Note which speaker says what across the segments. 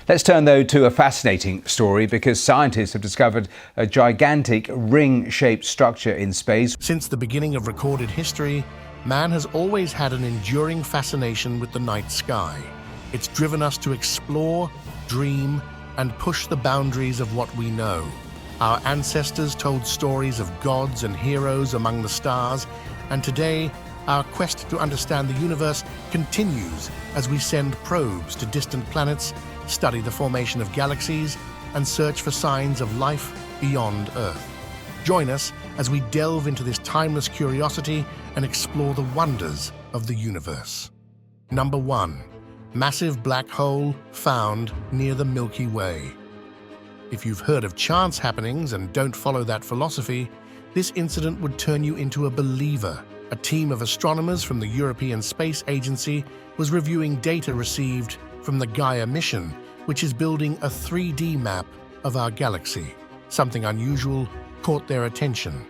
Speaker 1: Let's turn, though, to a fascinating story because scientists have discovered a gigantic ring-shaped structure in space.
Speaker 2: Since the beginning of recorded history, man has always had an enduring fascination with the night sky. It's driven us to explore, dream, and push the boundaries of what we know. Our ancestors told stories of gods and heroes among the stars, and today, our quest to understand the universe continues as we send probes to distant planets, study the formation of galaxies, and search for signs of life beyond Earth. Join us as we delve into this timeless curiosity and explore the wonders of the universe. Number 1. Massive black hole found near the Milky Way. If you've heard of chance happenings and don't follow that philosophy, this incident would turn you into a believer. A team of astronomers from the European Space Agency was reviewing data received from the Gaia mission, which is building a 3D map of our galaxy. Something unusual caught their attention.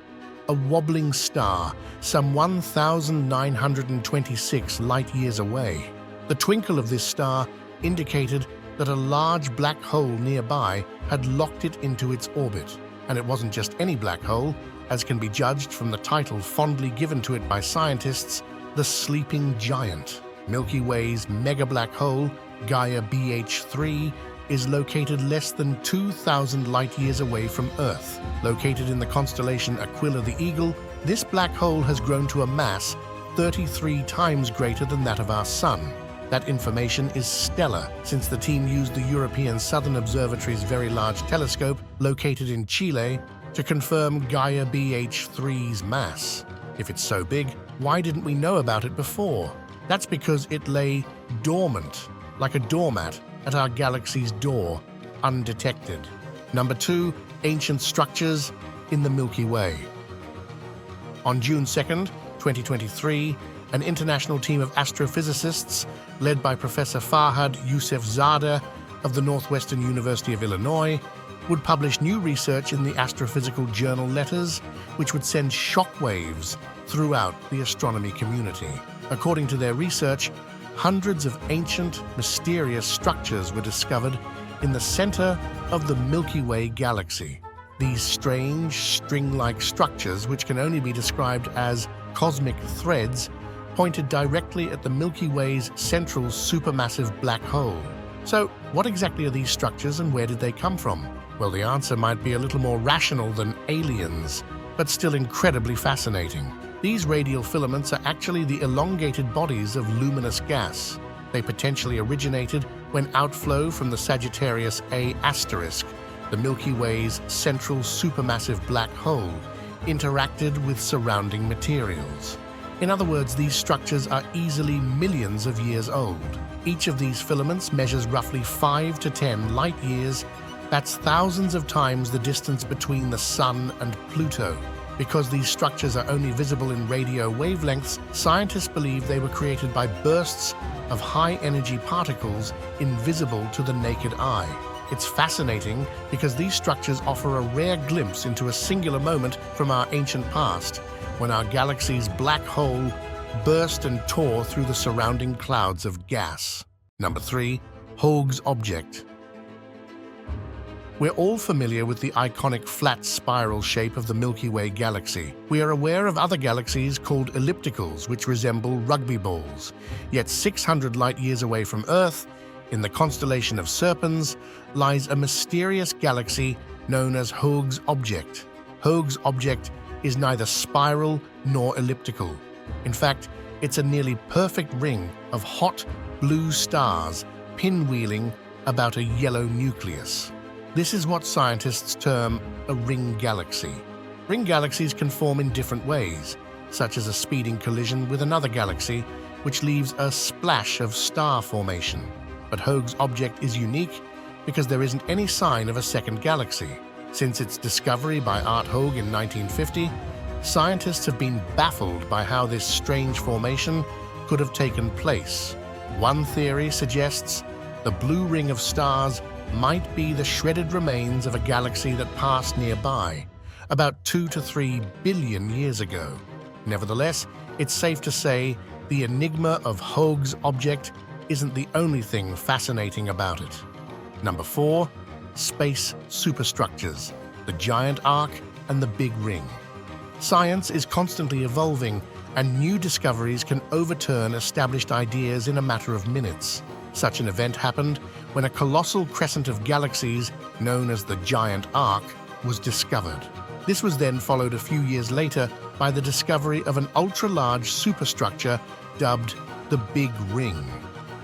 Speaker 2: A wobbling star, some 1,926 light-years away. The twinkle of this star indicated that a large black hole nearby had locked it into its orbit. And it wasn't just any black hole, as can be judged from the title fondly given to it by scientists, the Sleeping Giant. Milky Way's mega-black hole, Gaia BH3, is located less than 2,000 light-years away from Earth. Located in the constellation Aquila the Eagle, this black hole has grown to a mass 33 times greater than that of our Sun. That information is stellar, since the team used the European Southern Observatory's Very Large Telescope, located in Chile, to confirm Gaia BH3's mass. If it's so big, why didn't we know about it before? That's because it lay dormant, like a doormat, at our galaxy's door, undetected. Number 2. Ancient structures in the Milky Way. On June 2nd, 2023, an international team of astrophysicists, led by Professor Farhad Yousefzadeh of the Northwestern University of Illinois, would publish new research in the astrophysical journal Letters, which would send shockwaves throughout the astronomy community. According to their research, hundreds of ancient, mysterious structures were discovered in the center of the Milky Way galaxy. These strange, string-like structures, which can only be described as cosmic threads, pointed directly at the Milky Way's central supermassive black hole. So, what exactly are these structures and where did they come from? Well, the answer might be a little more rational than aliens, but still incredibly fascinating. These radial filaments are actually the elongated bodies of luminous gas. They potentially originated when outflow from the Sagittarius A*, the Milky Way's central supermassive black hole, interacted with surrounding materials. In other words, these structures are easily millions of years old. Each of these filaments measures roughly 5 to 10 light-years. That's thousands of times the distance between the Sun and Pluto. Because these structures are only visible in radio wavelengths, scientists believe they were created by bursts of high-energy particles invisible to the naked eye. It's fascinating because these structures offer a rare glimpse into a singular moment from our ancient past, when our galaxy's black hole burst and tore through the surrounding clouds of gas. Number 3. Hoag's object. We're all familiar with the iconic flat spiral shape of the Milky Way galaxy. We are aware of other galaxies called ellipticals, which resemble rugby balls. Yet 600 light-years away from Earth, in the constellation of Serpens, lies a mysterious galaxy known as Hoag's object. Hoag's object is neither spiral nor elliptical. In fact, it's a nearly perfect ring of hot, blue stars pinwheeling about a yellow nucleus. This is what scientists term a ring galaxy. Ring galaxies can form in different ways, such as a speeding collision with another galaxy, which leaves a splash of star formation. But Hoag's object is unique because there isn't any sign of a second galaxy. Since its discovery by Art Hoag in 1950, scientists have been baffled by how this strange formation could have taken place. One theory suggests the blue ring of stars might be the shredded remains of a galaxy that passed nearby, about 2 to 3 billion years ago. Nevertheless, it's safe to say the enigma of Hoag's object isn't the only thing fascinating about it. Number 4. Space superstructures, the giant arc and the big ring. Science is constantly evolving, and new discoveries can overturn established ideas in a matter of minutes. Such an event happened when a colossal crescent of galaxies, known as the giant arc, was discovered. This was then followed a few years later by the discovery of an ultra-large superstructure dubbed the Big Ring.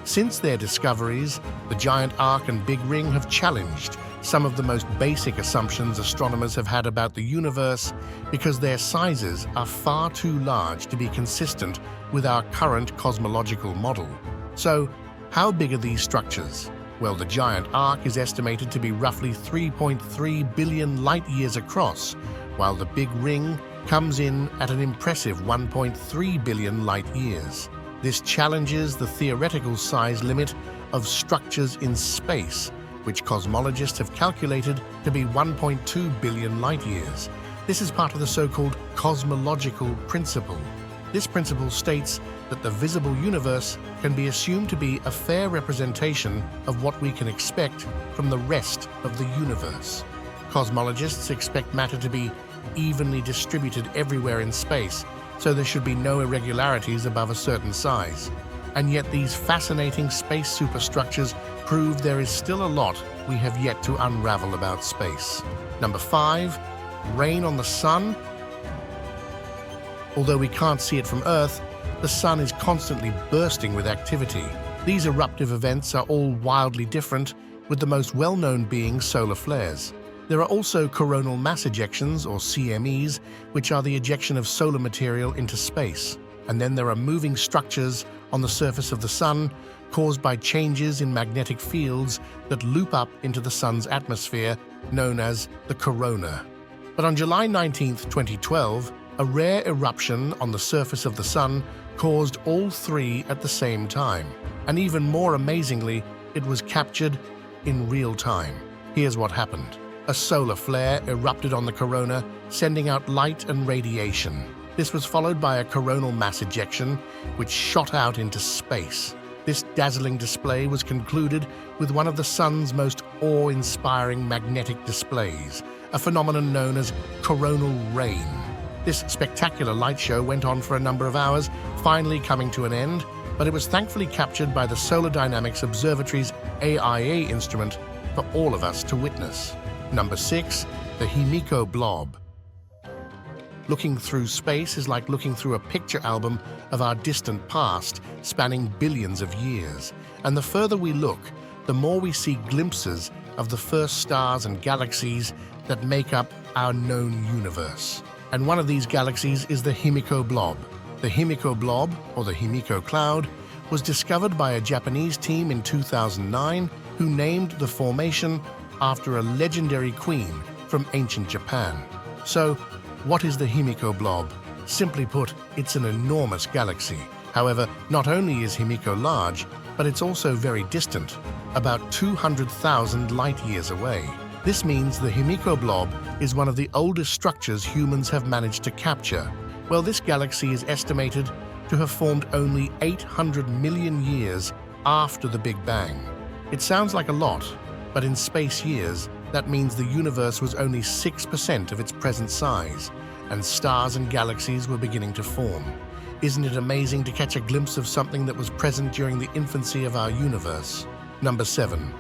Speaker 2: Since their discoveries, the giant arc and Big Ring have challenged some of the most basic assumptions astronomers have had about the universe because their sizes are far too large to be consistent with our current cosmological model. So, how big are these structures? Well, the giant arc is estimated to be roughly 3.3 billion light-years across, while the Big Ring comes in at an impressive 1.3 billion light-years. This challenges the theoretical size limit of structures in space, which cosmologists have calculated to be 1.2 billion light-years. This is part of the so-called cosmological principle. This principle states that the visible universe can be assumed to be a fair representation of what we can expect from the rest of the universe. Cosmologists expect matter to be evenly distributed everywhere in space, so there should be no irregularities above a certain size. And yet these fascinating space superstructures prove there is still a lot we have yet to unravel about space. Number 5. Rain on the Sun. Although we can't see it from Earth, the Sun is constantly bursting with activity. These eruptive events are all wildly different, with the most well-known being solar flares. There are also coronal mass ejections, or CMEs, which are the ejection of solar material into space. And then there are moving structures on the surface of the Sun caused by changes in magnetic fields that loop up into the Sun's atmosphere, known as the corona. But on July 19, 2012, a rare eruption on the surface of the Sun caused all three at the same time. And even more amazingly, it was captured in real time. Here's what happened. A solar flare erupted on the corona, sending out light and radiation. This was followed by a coronal mass ejection, which shot out into space. This dazzling display was concluded with one of the Sun's most awe-inspiring magnetic displays, a phenomenon known as coronal rain. This spectacular light show went on for a number of hours, finally coming to an end, but it was thankfully captured by the Solar Dynamics Observatory's AIA instrument for all of us to witness. Number 6. The Himiko blob. Looking through space is like looking through a picture album of our distant past, spanning billions of years. And the further we look, the more we see glimpses of the first stars and galaxies that make up our known universe. And one of these galaxies is the Himiko blob. The Himiko blob, or the Himiko cloud, was discovered by a Japanese team in 2009 who named the formation after a legendary queen from ancient Japan. So, what is the Himiko blob? Simply put, it's an enormous galaxy. However, not only is Himiko large, but it's also very distant, about 200,000 light-years away. This means the Himiko blob is one of the oldest structures humans have managed to capture. Well, this galaxy is estimated to have formed only 800 million years after the Big Bang. It sounds like a lot, but in space years, that means the universe was only 6% of its present size, and stars and galaxies were beginning to form. Isn't it amazing to catch a glimpse of something that was present during the infancy of our universe? Number 7.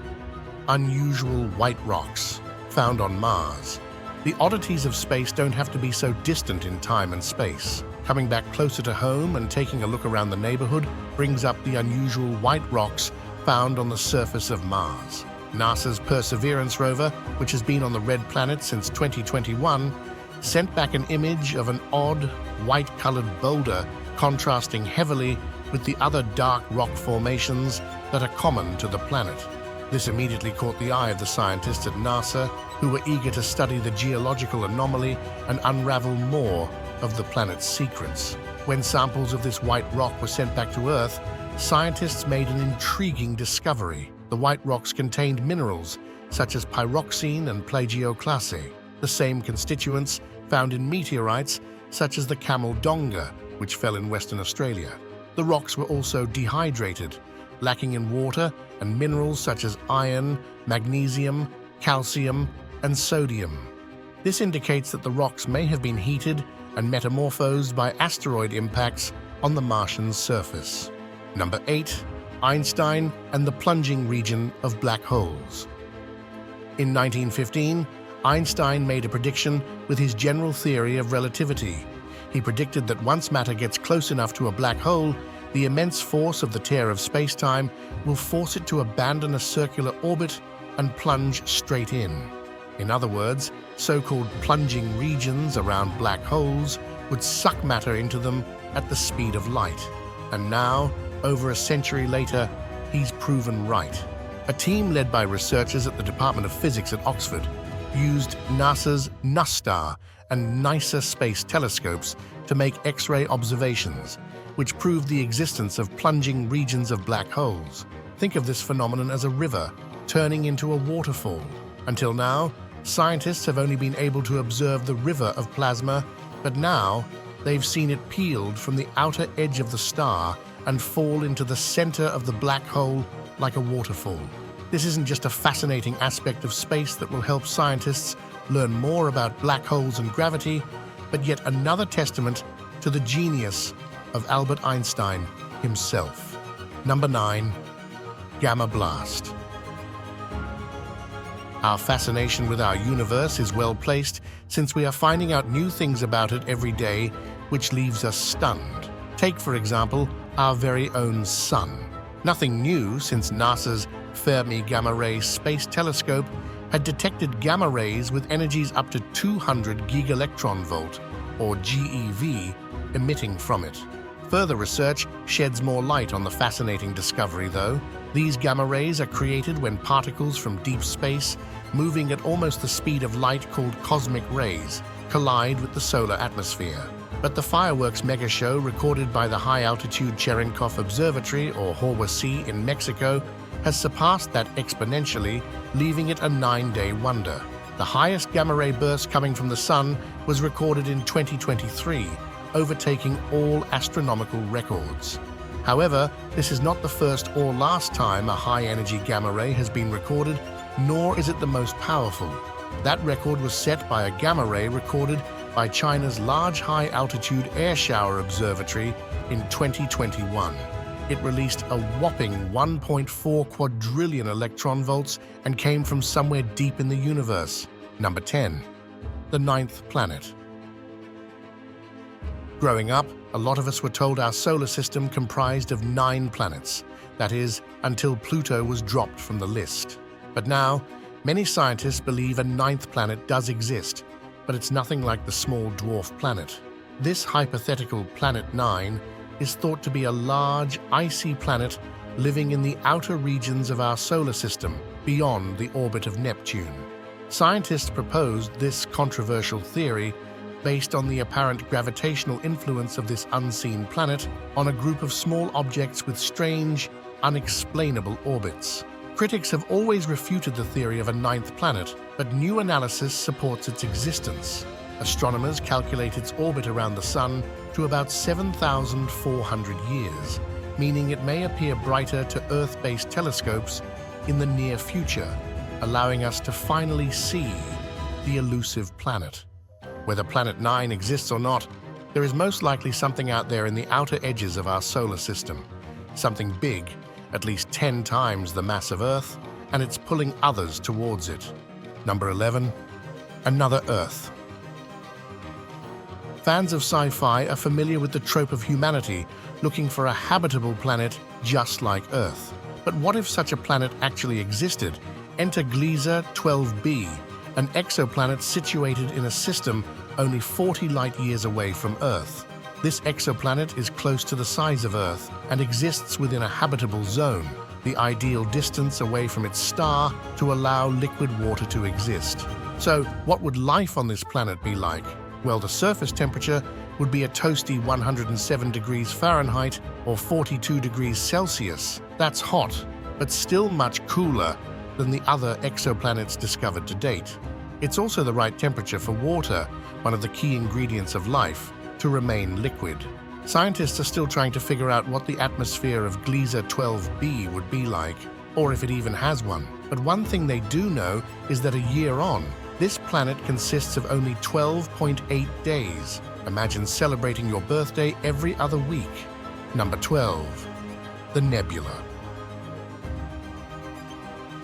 Speaker 2: Unusual white rocks found on Mars. The oddities of space don't have to be so distant in time and space. Coming back closer to home and taking a look around the neighborhood brings up the unusual white rocks found on the surface of Mars. NASA's Perseverance rover, which has been on the red planet since 2021, sent back an image of an odd, white-colored boulder contrasting heavily with the other dark rock formations that are common to the planet. This immediately caught the eye of the scientists at NASA, who were eager to study the geological anomaly and unravel more of the planet's secrets. When samples of this white rock were sent back to Earth, scientists made an intriguing discovery. The white rocks contained minerals such as pyroxene and plagioclase, the same constituents found in meteorites such as the Camel Donga, which fell in Western Australia. The rocks were also dehydrated, lacking in water and minerals such as iron, magnesium, calcium, and sodium. This indicates that the rocks may have been heated and metamorphosed by asteroid impacts on the Martian surface. Number 8. Einstein and the plunging region of black holes. In 1915, Einstein made a prediction with his general theory of relativity. He predicted that once matter gets close enough to a black hole, the immense force of the tear of space-time will force it to abandon a circular orbit and plunge straight in. In other words, so-called plunging regions around black holes would suck matter into them at the speed of light. And now, over a century later, he's proven right. A team led by researchers at the Department of Physics at Oxford used NASA's NuSTAR and NICA space telescopes to make X-ray observations, which proved the existence of plunging regions of black holes. Think of this phenomenon as a river turning into a waterfall. Until now, scientists have only been able to observe the river of plasma, but now they've seen it peeled from the outer edge of the star and fall into the center of the black hole like a waterfall. This isn't just a fascinating aspect of space that will help scientists learn more about black holes and gravity, but yet another testament to the genius of Albert Einstein himself. Number 9. Gamma blast. Our fascination with our universe is well placed since we are finding out new things about it every day, which leaves us stunned. Take, for example, our very own Sun. Nothing new since NASA's Fermi Gamma Ray Space Telescope had detected gamma rays with energies up to 200 gigaelectron-volt, or GeV, emitting from it. Further research sheds more light on the fascinating discovery, though. These gamma rays are created when particles from deep space, moving at almost the speed of light called cosmic rays, collide with the solar atmosphere. But the fireworks megashow recorded by the high-altitude Cherenkov Observatory, or HOAG, in Mexico, has surpassed that exponentially, leaving it a 9-day wonder. The highest gamma-ray burst coming from the Sun was recorded in 2023, overtaking all astronomical records. However, this is not the first or last time a high-energy gamma-ray has been recorded, nor is it the most powerful. That record was set by a gamma-ray recorded by China's Large High-Altitude Air Shower Observatory in 2021. It released a whopping 1.4 quadrillion electron volts and came from somewhere deep in the universe. Number 10. The 9th planet. Growing up, a lot of us were told our solar system comprised of 9 planets. That is, until Pluto was dropped from the list. But now, many scientists believe a 9th planet does exist, but it's nothing like the small dwarf planet. This hypothetical Planet 9 is thought to be a large, icy planet living in the outer regions of our solar system, beyond the orbit of Neptune. Scientists proposed this controversial theory based on the apparent gravitational influence of this unseen planet on a group of small objects with strange, unexplainable orbits. Critics have always refuted the theory of a 9th planet, but new analysis supports its existence. Astronomers calculate its orbit around the Sun to about 7,400 years, meaning it may appear brighter to Earth-based telescopes in the near future, allowing us to finally see the elusive planet. Whether Planet 9 exists or not, there is most likely something out there in the outer edges of our solar system. Something big, at least 10 times the mass of Earth, and it's pulling others towards it. Number 11. Another Earth. Fans of sci-fi are familiar with the trope of humanity looking for a habitable planet just like Earth. But what if such a planet actually existed? Enter Gliese 12b, an exoplanet situated in a system only 40 light-years away from Earth. This exoplanet is close to the size of Earth and exists within a habitable zone, the ideal distance away from its star to allow liquid water to exist. So, what would life on this planet be like? Well, the surface temperature would be a toasty 107 degrees Fahrenheit or 42 degrees Celsius. That's hot, but still much cooler than the other exoplanets discovered to date. It's also the right temperature for water, one of the key ingredients of life, to remain liquid. Scientists are still trying to figure out what the atmosphere of Gliese 12b would be like, or if it even has one. But one thing they do know is that a year on, this planet consists of only 12.8 days. Imagine celebrating your birthday every other week. Number 12. The nebula.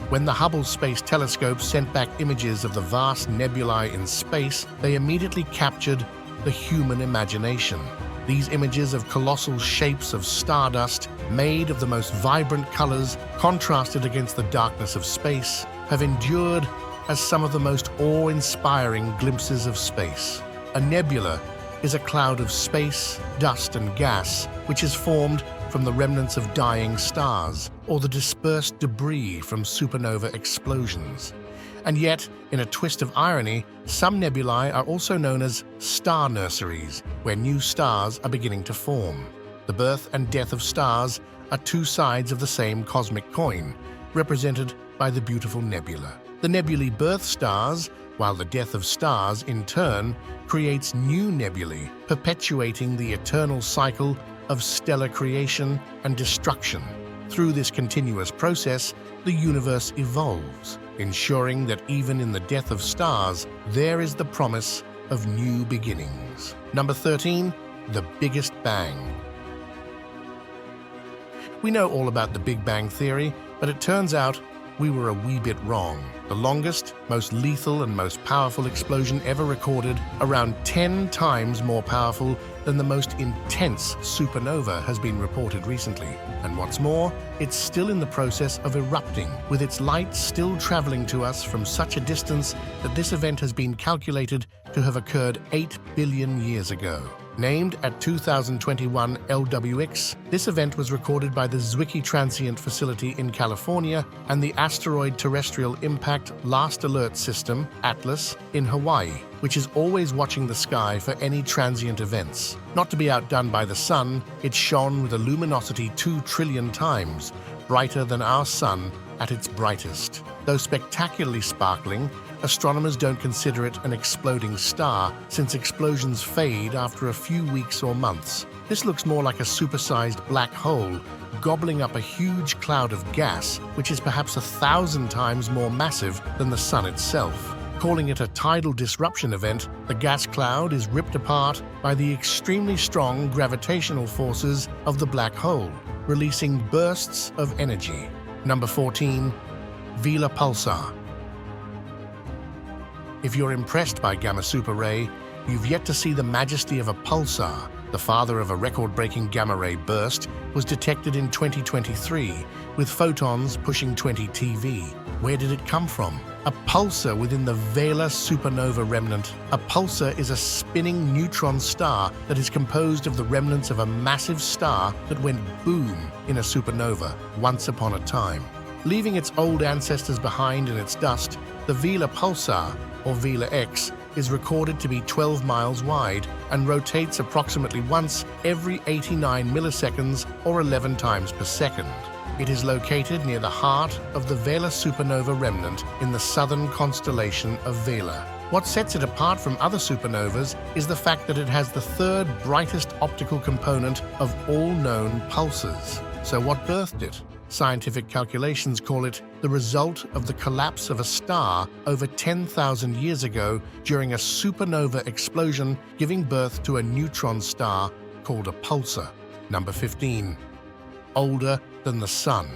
Speaker 2: When the Hubble Space Telescope sent back images of the vast nebulae in space, they immediately captured the human imagination. These images of colossal shapes of stardust, made of the most vibrant colors, contrasted against the darkness of space, have endured as some of the most awe-inspiring glimpses of space. A nebula is a cloud of space, dust, and gas, which is formed from the remnants of dying stars or the dispersed debris from supernova explosions. And yet, in a twist of irony, some nebulae are also known as star nurseries, where new stars are beginning to form. The birth and death of stars are two sides of the same cosmic coin, represented by the beautiful nebula. The nebulae birth stars, while the death of stars, in turn, creates new nebulae, perpetuating the eternal cycle of stellar creation and destruction. Through this continuous process, the universe evolves, ensuring that even in the death of stars, there is the promise of new beginnings. Number 13, the biggest bang. We know all about the Big Bang Theory, but it turns out we were a wee bit wrong. The longest, most lethal, and most powerful explosion ever recorded, around 10 times more powerful than the most intense supernova, has been reported recently. And what's more, it's still in the process of erupting, with its light still traveling to us from such a distance that this event has been calculated to have occurred 8 billion years ago. Named at 2021 LWX, this event was recorded by the Zwicky Transient Facility in California and the Asteroid Terrestrial Impact Last Alert System, ATLAS, in Hawaii, which is always watching the sky for any transient events. Not to be outdone by the sun, it shone with a luminosity 2 trillion times, brighter than our sun at its brightest. Though spectacularly sparkling, astronomers don't consider it an exploding star, since explosions fade after a few weeks or months. This looks more like a supersized black hole, gobbling up a huge cloud of gas, which is perhaps 1,000 times more massive than the sun itself. Calling it a tidal disruption event, the gas cloud is ripped apart by the extremely strong gravitational forces of the black hole, releasing bursts of energy. Number 14. Vela Pulsar. If you're impressed by gamma super ray, you've yet to see the majesty of a pulsar. The father of a record-breaking gamma-ray burst was detected in 2023, with photons pushing 20 TeV. Where did it come from? A pulsar within the Vela supernova remnant. A pulsar is a spinning neutron star that is composed of the remnants of a massive star that went boom in a supernova once upon a time. Leaving its old ancestors behind in its dust, the Vela pulsar, or Vela X, is recorded to be 12 miles wide and rotates approximately once every 89 milliseconds or 11 times per second. It is located near the heart of the Vela supernova remnant in the southern constellation of Vela. What sets it apart from other supernovas is the fact that it has the third brightest optical component of all known pulsars. So what birthed it? Scientific calculations call it the result of the collapse of a star over 10,000 years ago during a supernova explosion, giving birth to a neutron star called a pulsar. Number 15. Older than the Sun.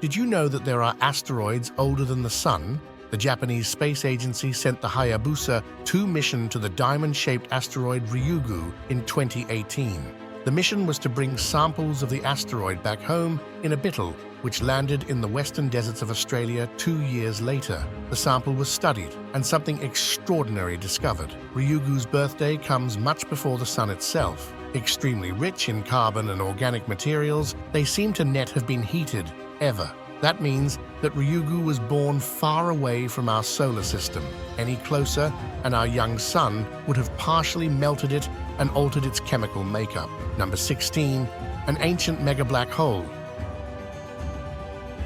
Speaker 2: Did you know that there are asteroids older than the Sun? The Japanese space agency sent the Hayabusa 2 mission to the diamond-shaped asteroid Ryugu in 2018. The mission was to bring samples of the asteroid back home in a beetle, which landed in the western deserts of Australia 2 years later. The sample was studied, and something extraordinary discovered. Ryugu's birthday comes much before the Sun itself. Extremely rich in carbon and organic materials, they seem to not have been heated, ever. That means that Ryugu was born far away from our solar system. Any closer, and our young sun would have partially melted it and altered its chemical makeup. Number 16. An ancient mega black hole.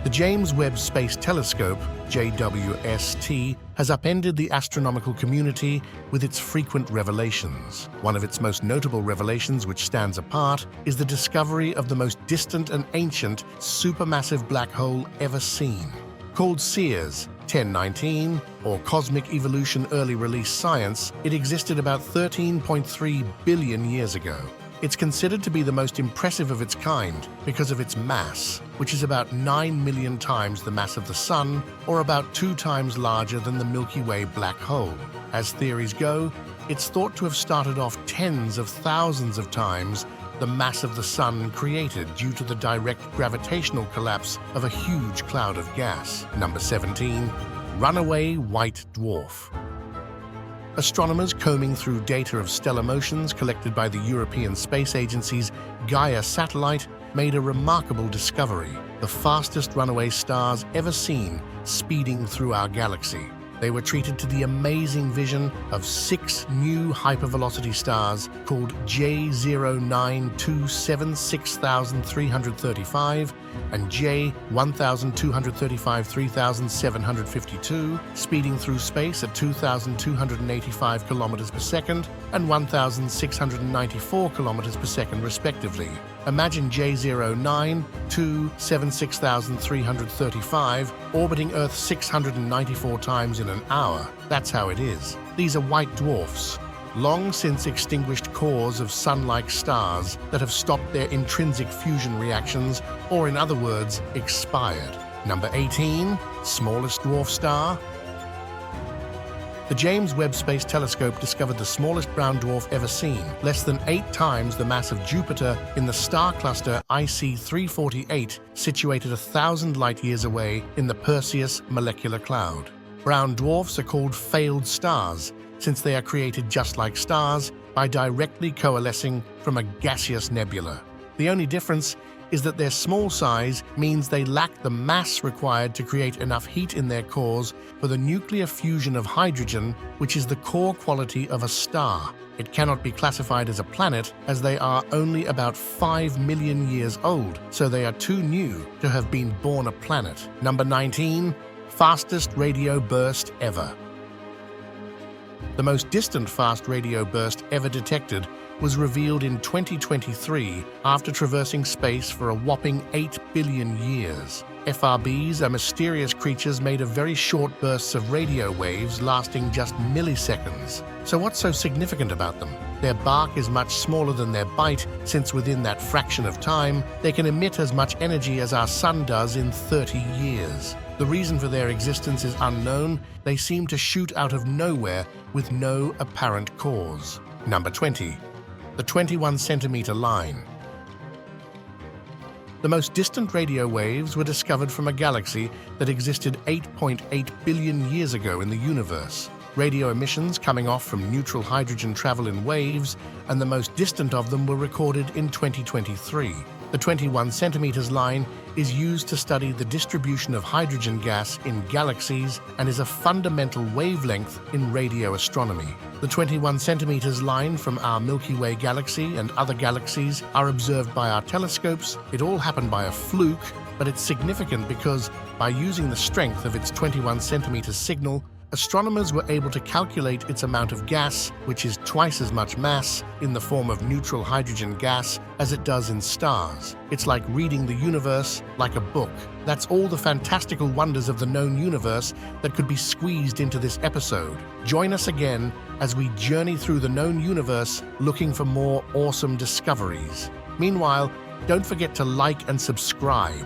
Speaker 2: The James Webb Space Telescope, JWST, has upended the astronomical community with its frequent revelations. One of its most notable revelations, which stands apart, is the discovery of the most distant and ancient supermassive black hole ever seen. Called Sears 1019, or Cosmic Evolution Early Release Science, it existed about 13.3 billion years ago. It's considered to be the most impressive of its kind because of its mass, which is about 9 million times the mass of the Sun, or about 2 times larger than the Milky Way black hole. As theories go, it's thought to have started off tens of thousands of times the mass of the Sun created due to the direct gravitational collapse of a huge cloud of gas. Number 17. Runaway white dwarf. Astronomers combing through data of stellar motions collected by the European Space Agency's Gaia satellite made a remarkable discovery: the fastest runaway stars ever seen speeding through our galaxy. They were treated to the amazing vision of 6 new hypervelocity stars called J09276335 and J12353752, speeding through space at 2,285 kilometers per second and 1,694 kilometers per second, respectively. Imagine J09276335 orbiting Earth 694 times in an hour. That's how it is. These are white dwarfs, long since extinguished cores of sun-like stars that have stopped their intrinsic fusion reactions, or in other words, expired. Number 18. Smallest dwarf star. The James Webb Space Telescope discovered the smallest brown dwarf ever seen, less than 8 times the mass of Jupiter, in the star cluster IC 348, situated 1,000 light-years away in the Perseus molecular cloud. Brown dwarfs are called failed stars, since they are created just like stars by directly coalescing from a gaseous nebula. The only difference is that their small size means they lack the mass required to create enough heat in their cores for the nuclear fusion of hydrogen, which is the core quality of a star. It cannot be classified as a planet, as they are only about 5 million years old, so they are too new to have been born a planet. Number 19. Fastest radio burst ever. The most distant fast radio burst ever detected was revealed in 2023 after traversing space for a whopping 8 billion years. FRBs are mysterious creatures made of very short bursts of radio waves lasting just milliseconds. So what's so significant about them? Their bark is much smaller than their bite, since within that fraction of time, they can emit as much energy as our Sun does in 30 years. The reason for their existence is unknown. They seem to shoot out of nowhere with no apparent cause. Number 20. The 21-centimeter line. The most distant radio waves were discovered from a galaxy that existed 8.8 billion years ago in the universe. Radio emissions coming off from neutral hydrogen travel in waves, and the most distant of them were recorded in 2023. The 21 centimeters line is used to study the distribution of hydrogen gas in galaxies and is a fundamental wavelength in radio astronomy. The 21 centimeters line from our Milky Way galaxy and other galaxies are observed by our telescopes. It all happened by a fluke, but it's significant because by using the strength of its 21 centimeter signal, astronomers were able to calculate its amount of gas, which is twice as much mass in the form of neutral hydrogen gas as it does in stars. It's like reading the universe like a book. That's all the fantastical wonders of the known universe that could be squeezed into this episode. Join us again as we journey through the known universe looking for more awesome discoveries. Meanwhile, don't forget to like and subscribe.